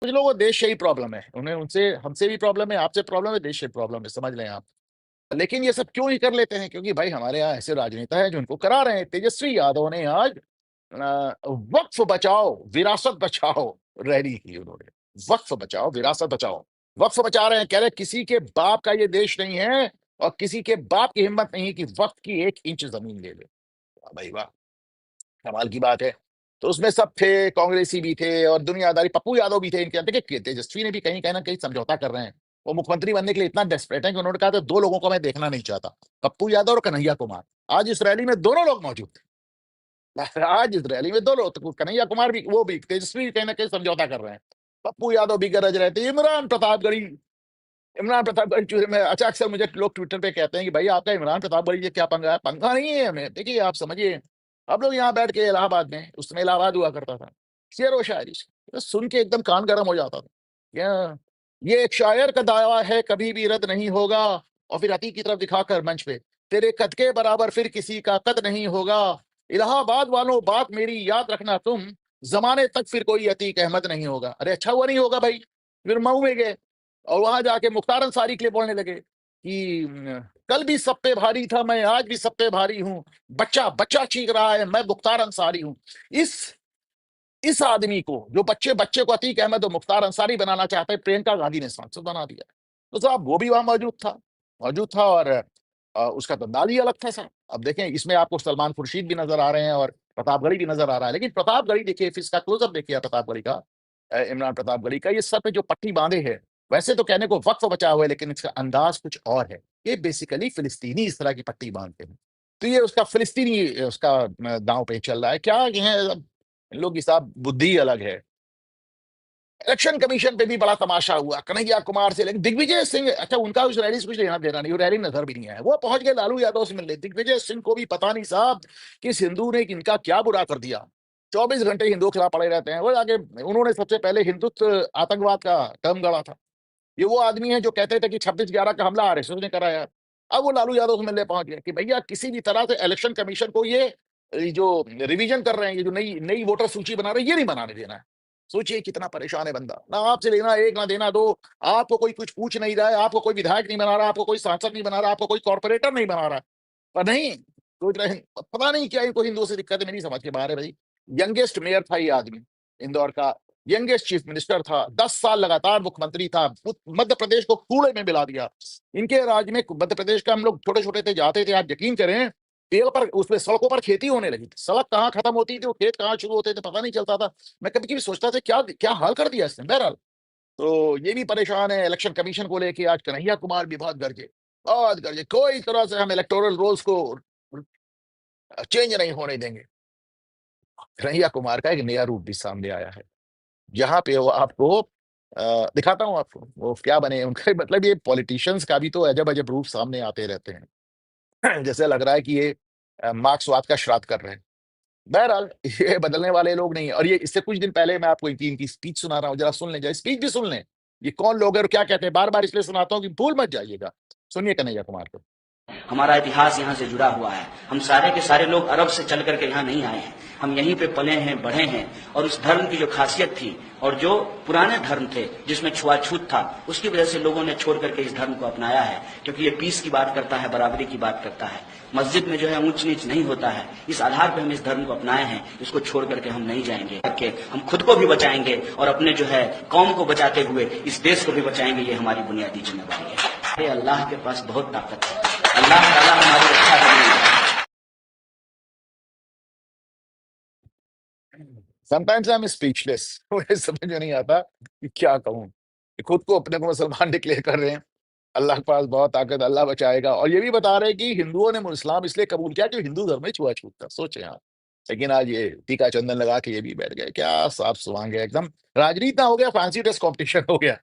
कुछ लोगों को देश से ही प्रॉब्लम है, उन्हें उनसे हमसे भी प्रॉब्लम है, आपसे प्रॉब्लम है, देश से प्रॉब्लम है, समझ लें आप। लेकिन ये सब क्यों ही कर लेते हैं? क्योंकि भाई हमारे यहाँ ऐसे राजनेता हैं जो इनको करा रहे हैं। तेजस्वी यादव ने आज वक्फ बचाओ विरासत बचाओ रैली की उन्होंने। वक्फ बचाओ विरासत बचाओ, वक्फ बचा रहे हैं, कह रहे हैं किसी के बाप का ये देश नहीं है और किसी के बाप की हिम्मत नहीं है कि वक्फ की 1 इंच जमीन ले ले। वाह भाई वाह, कमाल की बात है। तो उसमें सब थे, कांग्रेसी भी थे और दुनियादारी, पप्पू यादव भी थे इनके। देखिए तेजस्वी ने भी कहीं कहीं ना कहीं समझौता कर रहे हैं। वो मुख्यमंत्री बनने के लिए इतना डेस्परेट है कि उन्होंने कहा था 2 लोगों को मैं देखना नहीं चाहता, पप्पू यादव और कन्हैया कुमार। आज इस रैली में दोनों लोग मौजूद थे। आज इस रैली में 2 लोग, तो कन्हैया कुमार भी, वो भी, तेजस्वी भी कहीं ना कहीं समझौता कर रहे हैं। पप्पू यादव भी गरज रहे थे। इमरान प्रतापगढ़ी चूहे में अच्छा, अक्सर मुझे लोग ट्विटर पे कहते हैं कि भाई आपका इमरान प्रतापगढ़ी ये क्या पंगा है? पंगा नहीं है हमें। देखिए आप समझिए, हम लोग यहाँ बैठ के इलाहाबाद में, उस समय इलाहाबाद हुआ करता था, शेर व शायरी तो सुन के एकदम कान गर्म हो जाता था। क्या ये एक शायर का दावा है, कभी भी रद्द नहीं होगा। और फिर अती की तरफ दिखाकर मंच पे, तेरे कद के बराबर फिर किसी का कद नहीं होगा। इलाहाबाद वालों बात मेरी याद रखना तुम, जमाने तक फिर कोई अतीक अहमद नहीं होगा। अरे अच्छा हुआ नहीं होगा भाई। फिर मऊ में गए और वहां जाके मुख्तार अंसारी के लिए बोलने लगे कि कल भी सब पे भारी था, मैं आज भी सब पे भारी हूं, बच्चा बच्चा चीख रहा है, मैं मुख्तार अंसारी हूं। इस इस आदमी को, जो बच्चे बच्चे को अतीक अहमद और मुख्तार अंसारी बनाना चाहते हैं, प्रियंका गांधी ने सांसद बना दिया। तो साहब वो भी वहां मौजूद था और उसका तो अंदाज ही अलग था साहब। अब देखें, इसमें आपको सलमान खुर्शीद भी नजर आ रहे हैं और प्रतापगढ़ी भी नजर आ रहा है। लेकिन प्रतापगढ़ी देखिए, फिर इसका क्लोजअप देखिए प्रतापगढ़ी का, इमरान प्रतापगढ़ी का, ये सर पे जो पट्टी बांधे है, वैसे तो कहने को वक्फ बचा हुआ है, लेकिन इसका अंदाज कुछ और है। ये बेसिकली फिलिस्तीनी इस तरह की पट्टी बांधते हैं। तो ये उसका फिलिस्तीनी, उसका दांव पे चल रहा है। क्या ये है, इन लोग की साहब बुद्धि अलग है। इलेक्शन कमीशन पे भी बड़ा तमाशा हुआ, कन्हैया कुमार से लेकिन दिग्विजय सिंह, अच्छा उनका उस रैली से कुछ लेना देना नहीं, वो रैली नजर भी नहीं आया। वो पहुंच गए लालू यादव से मिलने। दिग्विजय सिंह को भी पता नहीं साहब कि इस हिंदू ने इनका क्या बुरा कर दिया। 24 घंटे हिंदुओं के खिलाफ पड़े रहते हैं। वो आगे उन्होंने सबसे पहले हिंदुत्व आतंकवाद का टर्म गढ़ा था। ये वो आदमी है जो कहते थे कि 26/11 का हमला आरएसएस ने कराया। अब वो लालू यादव से मिलने पहुंच गया कि भैया किसी भी तरह से इलेक्शन कमीशन को ये जो रिवीजन कर रहे हैं, ये जो नई नई वोटर सूची बना रहे हैं, ये नहीं बनाने देना है। सोचिए कितना परेशान है बंदा, ना आपसे लेना एक ना देना दो। आपको कोई कुछ पूछ नहीं रहा है, आपको कोई विधायक नहीं बना रहा, आपको कोई सांसद नहीं बना रहा, आपको कोई कॉर्पोरेटर नहीं बना रहा। पर नहीं, सोच रहे हैं पता नहीं क्या इनको हिंदुओं से दिक्कत है, मेरी समझ के बाहर है भाई। यंगेस्ट मेयर था ये आदमी, इंदौर का यंगेस्ट चीफ मिनिस्टर था, 10 साल लगातार मुख्यमंत्री था, मध्य प्रदेश को कूड़े में मिला दिया। इनके राज में मध्य प्रदेश का, हम लोग छोटे छोटे थे जाते थे, आप यकीन करें, पेड़ पर उसमें सड़कों पर खेती होने लगी थी। सड़क कहाँ खत्म होती थी, वो खेत कहाँ शुरू होते थे, पता नहीं चलता था। मैं कभी कभी सोचता था क्या क्या हाल कर दिया इसने। बहरहाल तो ये भी परेशान है इलेक्शन कमीशन को लेके। आज कन्हैया कुमार भी बहुत गरजे, कोई तरह से हम इलेक्टोरल रोल्स को चेंज नहीं होने देंगे। कन्हैया कुमार का एक नया रूप भी सामने आया है, जहां पे वो आपको दिखाता हूं आपको वो क्या बने उनका। मतलब ये पॉलिटिशियंस का भी तो अजब अजब रूप सामने आते रहते हैं। जैसे लग रहा है कि ये मार्क्सवाद का श्राद्ध कर रहे हैं। बहरहाल ये बदलने वाले लोग नहीं है। और ये इससे कुछ दिन पहले मैं आपको इनकी स्पीच सुना रहा हूँ, जरा सुन लें, जरा स्पीच भी सुन लें। ये कौन लोग है और क्या कहते हैं, बार बार इसलिए सुनाता हूँ कि भूल मत जाइएगा। सुनिए कन्हैया कुमार को। हमारा इतिहास यहाँ से जुड़ा हुआ है। हम सारे के सारे लोग अरब से चल करके यहाँ नहीं आए हैं, हम यहीं पे पले हैं, बढ़े हैं। और उस धर्म की जो खासियत थी और जो पुराने धर्म थे जिसमें छुआछूत था, उसकी वजह से लोगों ने छोड़ करके इस धर्म को अपनाया है, क्योंकि ये पीस की बात करता है, बराबरी की बात करता है। मस्जिद में जो है ऊंच नीच नहीं होता है। इस आधार पर हम इस धर्म को अपनाए हैं, इसको छोड़ करके हम नहीं जाएंगे। करके हम खुद को भी बचाएंगे और अपने जो है कौम को बचाते हुए इस देश को भी बचाएंगे। ये हमारी बुनियादी जिम्मेदारी है। अल्लाह के पास बहुत ताकत है, अल्लाह ताला हमारी रक्षा करेंगे। Sometimes I am speechless. मुझे समझ में नहीं आता कि क्या कहूं। खुद को अपने को मुसलमान डिक्लेयर कर रहे हैं। अल्लाह के पास बहुत ताकत, अल्लाह बचाएगा। और ये भी बता रहे हैं कि हिंदुओं ने इस्लाम इसलिए कबूल किया कि हिंदू धर्म में छुआछूत था। सोचें आप। लेकिन आज ये टीका चंदन लगा के ये भी बैठ गए, क्या साफ सुहांगे एकदम। राजनीति ना हो गया, फैंसी ड्रेस कॉम्पिटिशन हो गया।